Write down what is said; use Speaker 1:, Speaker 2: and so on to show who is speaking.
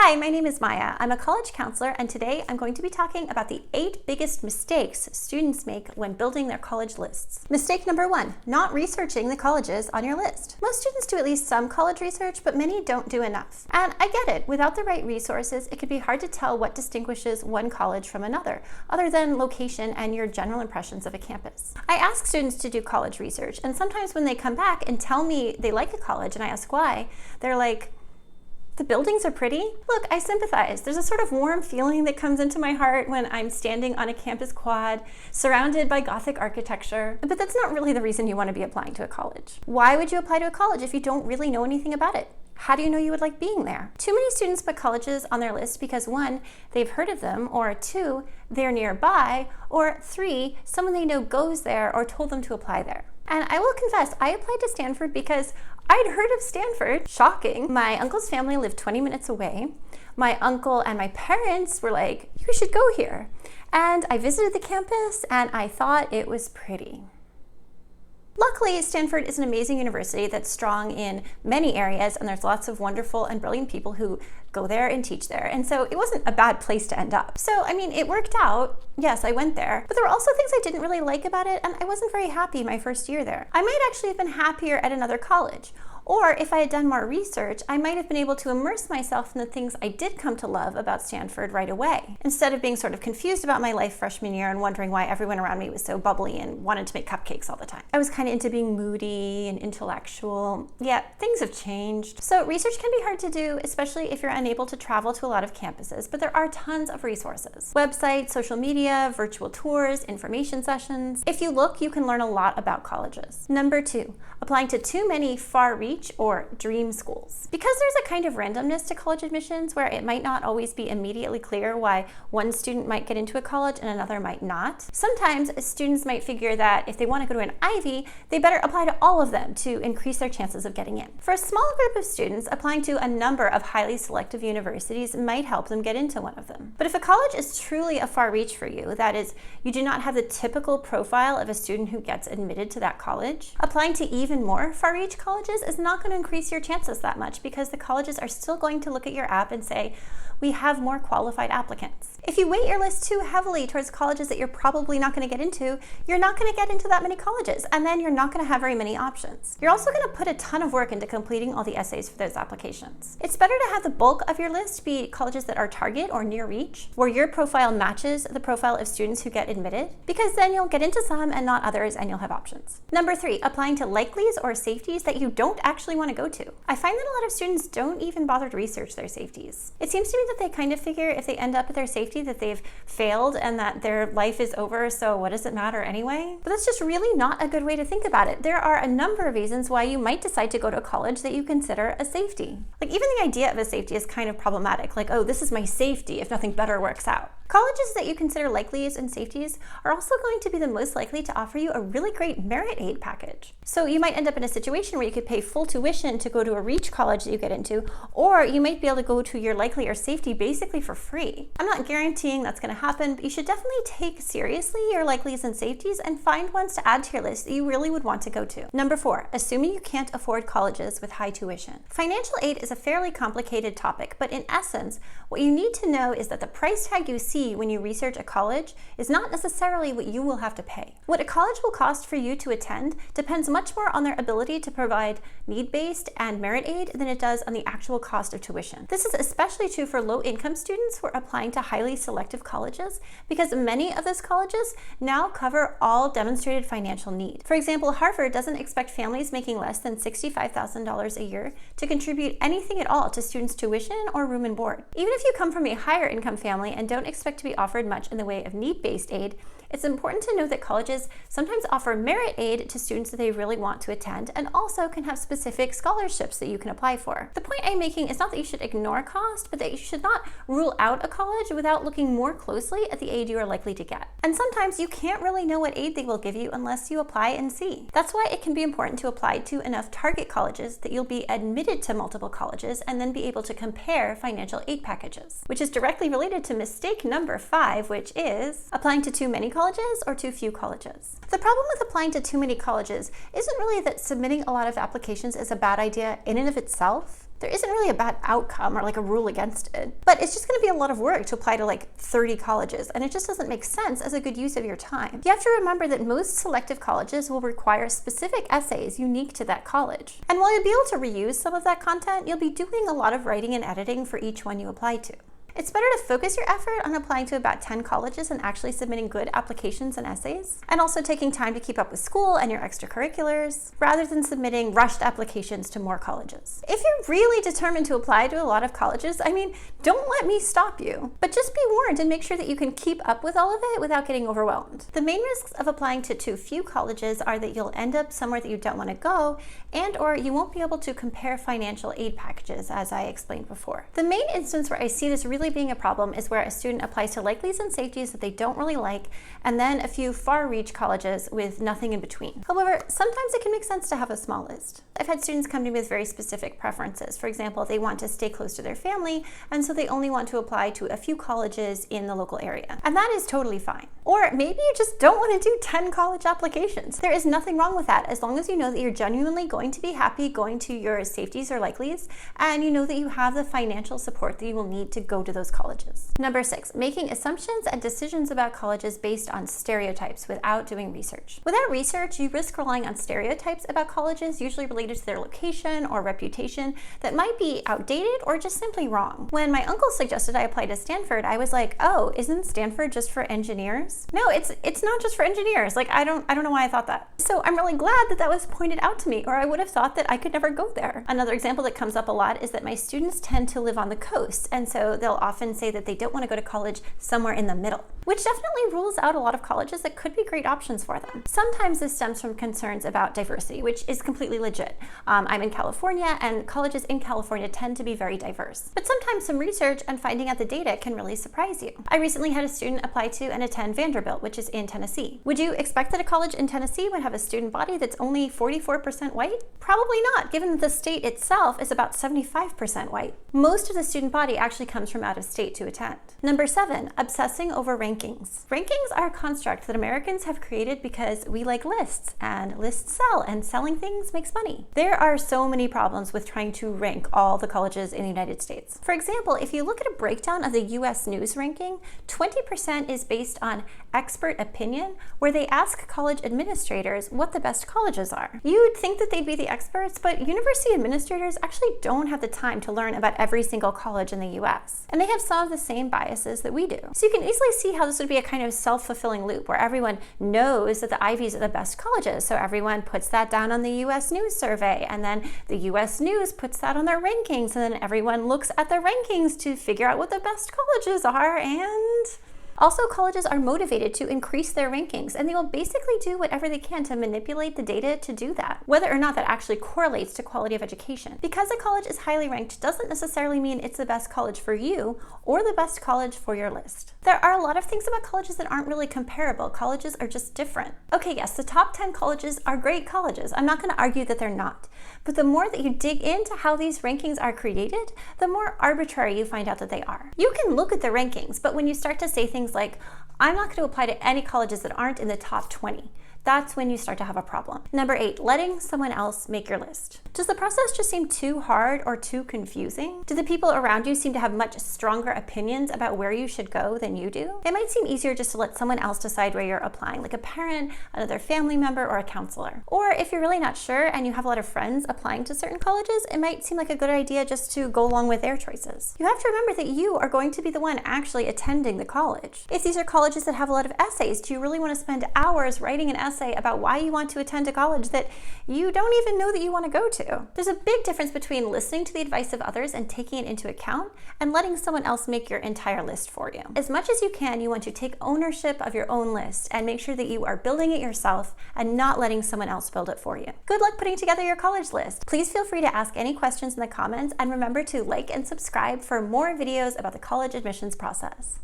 Speaker 1: Hi, my name is Maya. I'm a college counselor, and today I'm going to be talking about the 8 biggest mistakes students make when building their college lists. Mistake number 1, not researching the colleges on your list. Most students do at least some college research, but many don't do enough. And I get it, without the right resources, it can be hard to tell what distinguishes one college from another, other than location and your general impressions of a campus. I ask students to do college research, and sometimes when they come back and tell me they like a college and I ask why, they're like, the buildings are pretty. Look, I sympathize. There's a sort of warm feeling that comes into my heart when I'm standing on a campus quad surrounded by Gothic architecture, but that's not really the reason you want to be applying to a college. Why would you apply to a college if you don't really know anything about it? How do you know you would like being there? Too many students put colleges on their list because 1, they've heard of them, or 2, they're nearby, or 3, someone they know goes there or told them to apply there. And I will confess, I applied to Stanford because I'd heard of Stanford. Shocking. My uncle's family lived 20 minutes away. My uncle and my parents were like, you should go here. And I visited the campus and I thought it was pretty. Luckily, Stanford is an amazing university that's strong in many areas, and there's lots of wonderful and brilliant people who go there and teach there. And so it wasn't a bad place to end up. So, I mean, it worked out. Yes, I went there, but there were also things I didn't really like about it, and I wasn't very happy my first year there. I might actually have been happier at another college. Or if I had done more research, I might have been able to immerse myself in the things I did come to love about Stanford right away, instead of being sort of confused about my life freshman year and wondering why everyone around me was so bubbly and wanted to make cupcakes all the time. I was kind of into being moody and intellectual. Yeah, things have changed. So research can be hard to do, especially if you're unable to travel to a lot of campuses, but there are tons of resources. Websites, social media, virtual tours, information sessions. If you look, you can learn a lot about colleges. Number 2, applying to too many far-reach or dream schools. Because there's a kind of randomness to college admissions where it might not always be immediately clear why one student might get into a college and another might not. Sometimes students might figure that if they want to go to an Ivy, they better apply to all of them to increase their chances of getting in. For a small group of students, applying to a number of highly selective universities might help them get into one of them. But if a college is truly a far reach for you, that is, you do not have the typical profile of a student who gets admitted to that college, applying to even more far reach colleges is not going to increase your chances that much because the colleges are still going to look at your app and say, we have more qualified applicants. If you weight your list too heavily towards colleges that you're probably not going to get into, you're not going to get into that many colleges, and then you're not going to have very many options. You're also going to put a ton of work into completing all the essays for those applications. It's better to have the bulk of your list be colleges that are target or near reach, where your profile matches the profile of students who get admitted, because then you'll get into some and not others, and you'll have options. Number 3, applying to likelies or safeties that you don't actually want to go to. I find that a lot of students don't even bother to research their safeties. It seems to me that they kind of figure if they end up at their safety that they've failed and that their life is over, so what does it matter anyway? But that's just really not a good way to think about it. There are a number of reasons why you might decide to go to a college that you consider a safety. Like, even the idea of a safety is kind of problematic. Like, oh, this is my safety if nothing better works out. Colleges that you consider likelies and safeties are also going to be the most likely to offer you a really great merit aid package. So you might end up in a situation where you could pay full tuition to go to a reach college that you get into, or you might be able to go to your likely or safety basically for free. I'm not guaranteeing that's going to happen, but you should definitely take seriously your likelies and safeties and find ones to add to your list that you really would want to go to. Number 4, assuming you can't afford colleges with high tuition. Financial aid is a fairly complicated topic, but in essence, what you need to know is that the price tag you see when you research a college is not necessarily what you will have to pay. What a college will cost for you to attend depends much more on their ability to provide need-based and merit aid than it does on the actual cost of tuition. This is especially true for low-income students who are applying to highly selective colleges because many of those colleges now cover all demonstrated financial need. For example, Harvard doesn't expect families making less than $65,000 a year to contribute anything at all to students' tuition or room and board. Even if you come from a higher income family and don't expect to be offered much in the way of need-based aid, it's important to note that colleges sometimes offer merit aid to students that they really want to attend and also can have specific scholarships that you can apply for. The point I'm making is not that you should ignore cost, but that you should not rule out a college without looking more closely at the aid you are likely to get. And sometimes you can't really know what aid they will give you unless you apply and see. That's why it can be important to apply to enough target colleges that you'll be admitted to multiple colleges and then be able to compare financial aid packages, which is directly related to mistake number 5, which is applying to too many colleges or too few colleges. The problem with applying to too many colleges isn't really that submitting a lot of applications is a bad idea in and of itself. There isn't really a bad outcome or like a rule against it, but it's just going to be a lot of work to apply to like 30 colleges, and it just doesn't make sense as a good use of your time. You have to remember that most selective colleges will require specific essays unique to that college. And while you'll be able to reuse some of that content, you'll be doing a lot of writing and editing for each one you apply to. It's better to focus your effort on applying to about 10 colleges and actually submitting good applications and essays, and also taking time to keep up with school and your extracurriculars, rather than submitting rushed applications to more colleges. If you're really determined to apply to a lot of colleges, don't let me stop you, but just be warned and make sure that you can keep up with all of it without getting overwhelmed. The main risks of applying to too few colleges are that you'll end up somewhere that you don't want to go, and or you won't be able to compare financial aid packages, as I explained before. The main instance where I see this really being a problem is where a student applies to likelies and safeties that they don't really like, and then a few far-reach colleges with nothing in between. However, sometimes it can make sense to have a small list. I've had students come to me with very specific preferences. For example, they want to stay close to their family, and so they only want to apply to a few colleges in the local area. And that is totally fine. Or maybe you just don't want to do 10 college applications. There is nothing wrong with that, as long as you know that you're genuinely going to be happy going to your safeties or likelies, and you know that you have the financial support that you will need to go to those colleges. Number 6, making assumptions and decisions about colleges based on stereotypes without doing research. Without research, you risk relying on stereotypes about colleges, usually related to their location or reputation, that might be outdated or just simply wrong. When my uncle suggested I apply to Stanford, I was like, oh, isn't Stanford just for engineers? No, it's not just for engineers. Like, I don't know why I thought that. So I'm really glad that that was pointed out to me, or I would have thought that I could never go there. Another example that comes up a lot is that my students tend to live on the coast, and so they'll often say that they don't want to go to college somewhere in the middle, which definitely rules out a lot of colleges that could be great options for them. Sometimes this stems from concerns about diversity, which is completely legit. I'm in California, and colleges in California tend to be very diverse. But sometimes some research and finding out the data can really surprise you. I recently had a student apply to and attend Vanderbilt, which is in Tennessee. Would you expect that a college in Tennessee would have a student body that's only 44% white? Probably not, given that the state itself is about 75% white. Most of the student body actually comes from out of state to attend. Number 7, obsessing over rankings. Rankings are a construct that Americans have created because we like lists, and lists sell, and selling things makes money. There are so many problems with trying to rank all the colleges in the United States. For example, if you look at a breakdown of the US News ranking, 20% is based on expert opinion, where they ask college administrators what the best colleges are. You'd think that they'd be the experts, but university administrators actually don't have the time to learn about every single college in the US. And they have some of the same biases that we do. So you can easily see how this would be a kind of self-fulfilling loop, where everyone knows that the Ivies are the best colleges, so everyone puts that down on the US News survey, and then the US News puts that on their rankings, and then everyone looks at the rankings to figure out what the best colleges are, and also, colleges are motivated to increase their rankings, and they will basically do whatever they can to manipulate the data to do that, whether or not that actually correlates to quality of education. Because a college is highly ranked doesn't necessarily mean it's the best college for you or the best college for your list. There are a lot of things about colleges that aren't really comparable. Colleges are just different. Okay, yes, the top 10 colleges are great colleges. I'm not going to argue that they're not. But the more that you dig into how these rankings are created, the more arbitrary you find out that they are. You can look at the rankings, but when you start to say things like, I'm not going to apply to any colleges that aren't in the top 20, that's when you start to have a problem. Number 8, letting someone else make your list. Does the process just seem too hard or too confusing? Do the people around you seem to have much stronger opinions about where you should go than you do? It might seem easier just to let someone else decide where you're applying, like a parent, another family member, or a counselor. Or if you're really not sure and you have a lot of friends applying to certain colleges, it might seem like a good idea just to go along with their choices. You have to remember that you are going to be the one actually attending the college. If these are colleges that have a lot of essays, do you really want to spend hours writing an essay about why you want to attend a college that you don't even know that you want to go to? There's a big difference between listening to the advice of others and taking it into account and letting someone else make your entire list for you. As much as you can, you want to take ownership of your own list and make sure that you are building it yourself and not letting someone else build it for you. Good luck putting together your college list. Please feel free to ask any questions in the comments, and remember to like and subscribe for more videos about the college admissions process.